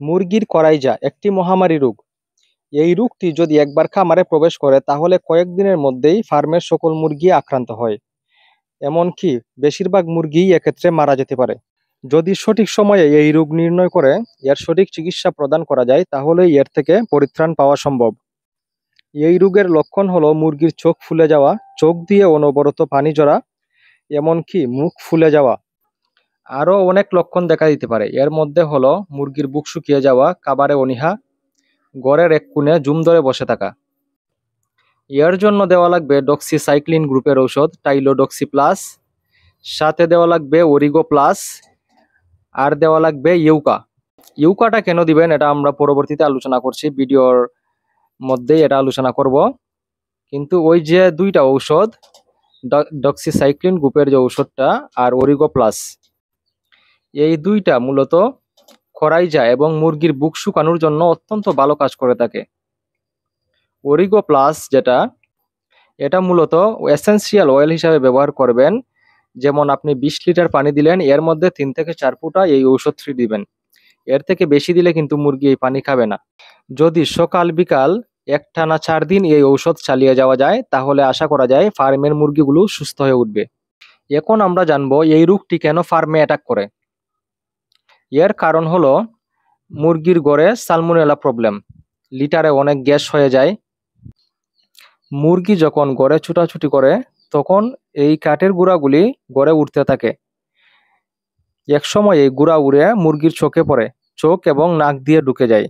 মুরগির করাইজা একটি মহামারী রোগ। এই রোগটি যদি একবার খামারে প্রবেশ করে তাহলে কয়েকদিনের মধ্যেই ফার্মের সকল মুরগি আক্রান্ত হয়। এমনকি বেশিরভাগ মুরগিই এক্ষেত্রে মারা যেতে পারে। যদি সঠিক সময়ে এই রোগ নির্ণয় করে এর সঠিক চিকিৎসা প্রদান করা যায় তাহলেই এর থেকে পরিত্রাণ পাওয়া সম্ভব। এই রোগের লক্ষণ হলো মুরগির চোখ ফুলে যাওয়া, চোখ দিয়ে অনবরত পানি ঝরা, এমনকি মুখ ফুলে যাওয়া। আরও অনেক লক্ষণ দেখা দিতে পারে। এর মধ্যে হলো মুরগির বুক শুকিয়ে যাওয়া, খাবারে অনীহা, ঘরের এক কোণে জুম ধরে বসে থাকা। এর জন্য দেওয়া লাগবে ডক্সিসাইক্লিন গ্রুপের ঔষধ টাইলোডক্সি প্লাস, সাথে দেওয়া লাগবে অরিগো প্লাস, আর দেওয়া লাগবে ইউকা। ইউকাটা কেন দিবেন এটা আমরা পরবর্তীতে আলোচনা করছি, ভিডিওর মধ্যেই এটা আলোচনা করব। কিন্তু ওই যে দুইটা ঔষধ, ডক্সিসাইক্লিন গ্রুপের যে ঔষধটা আর অরিগো প্লাস, এই দুইটা মূলত খরাইজা এবং মুরগির বুক শুকানোর জন্য অত্যন্ত ভালো কাজ করে থাকে। অরিগো প্লাস যেটা, এটা মূলত এসেন্সিয়াল অয়েল হিসাবে ব্যবহার করবেন। যেমন আপনি 20 লিটার পানি দিলেন, এর মধ্যে 3 থেকে 4 ফোঁটা এই ঔষধটি দিবেন। এর থেকে বেশি দিলে কিন্তু মুরগি এই পানি খাবে না। যদি সকাল বিকাল একটানা 4 দিন এই ঔষধ চালিয়ে যাওয়া যায় তাহলে আশা করা যায় ফার্মের মুরগিগুলো সুস্থ হয়ে উঠবে। এখন আমরা জানবো এই রোগটি কেন ফার্মে অ্যাটাক করে। এর কারণ হলো মুরগির ঘরে সালমোনেলা প্রবলেম, লিটারে অনেক গ্যাস হয়ে যায়। মুরগি যখন ঘরে ছুটাছুটি করে তখন এই কাঠের গুঁড়াগুলি ঘরে উঠতে থাকে। এক সময় এই গুঁড়া উড়ে মুরগির চোখে পড়ে, চোখ এবং নাক দিয়ে ঢুকে যায়,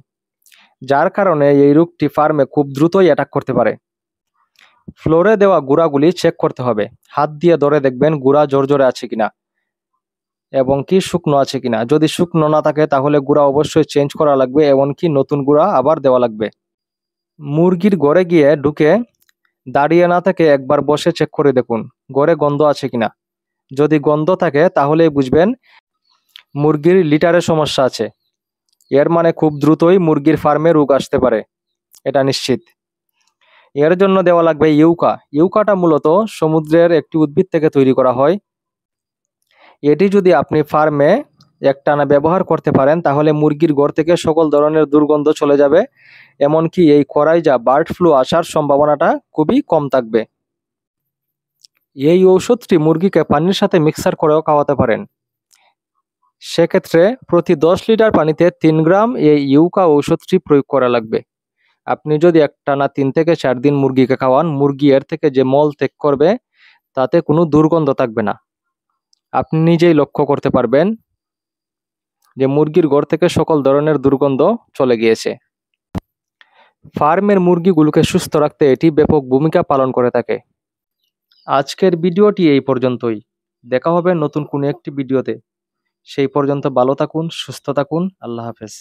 যার কারণে এই রোগটি ফার্মে খুব দ্রুতই অ্যাটাক করতে পারে। ফ্লোরে দেওয়া গুঁড়াগুলি চেক করতে হবে, হাত দিয়ে ধরে দেখবেন গুঁড়া জোরে আছে কিনা এবং কি শুকনো আছে কিনা। যদি শুকনো না থাকে তাহলে গুঁড়া অবশ্যই চেঞ্জ করা লাগবে, এমনকি নতুন গুঁড়া আবার দেওয়া লাগবে। মুরগির ঘরে গিয়ে ঢুকে দাঁড়িয়ে না থেকে একবার বসে চেক করে দেখুন ঘরে গন্ধ আছে কিনা। যদি গন্ধ থাকে তাহলেই বুঝবেন মুরগির লিটারে সমস্যা আছে। এর মানে খুব দ্রুতই মুরগির ফার্মে রোগ আসতে পারে, এটা নিশ্চিত। এর জন্য দেওয়া লাগবে ইউকা। ইউকাটা মূলত সমুদ্রের একটি উদ্ভিদ থেকে তৈরি করা হয়। এটি যদি আপনি ফার্মে একটানা ব্যবহার করতে পারেন তাহলে মুরগির ঘর থেকে সকল ধরনের দুর্গন্ধ চলে যাবে, এমনকি এই খরাইজা বার্ড ফ্লু আসার সম্ভাবনাটা খুবই কম থাকবে। এই ঔষধটি মুরগিকে পানির সাথে মিক্সার করেও খাওয়াতে পারেন। সেক্ষেত্রে প্রতি 10 লিটার পানিতে 3 গ্রাম এই ইউকা ঔষধটি প্রয়োগ করা লাগবে। আপনি যদি একটানা 3 থেকে 4 দিন মুরগিকে খাওয়ান, মুরগি এর থেকে যে মল ত্যাগ করবে তাতে কোনো দুর্গন্ধ থাকবে না। আপনি নিজেই লক্ষ্য করতে পারবেন যে মুরগির ঘর থেকে সকল ধরনের দুর্গন্ধ চলে গিয়েছে। ফার্মের মুরগিগুলোকে সুস্থ রাখতে এটি ব্যাপক ভূমিকা পালন করে থাকে। আজকের ভিডিওটি এই পর্যন্তই। দেখা হবে নতুন কোনো একটি ভিডিওতে। সেই পর্যন্ত ভালো থাকুন, সুস্থ থাকুন। আল্লাহ হাফেজ।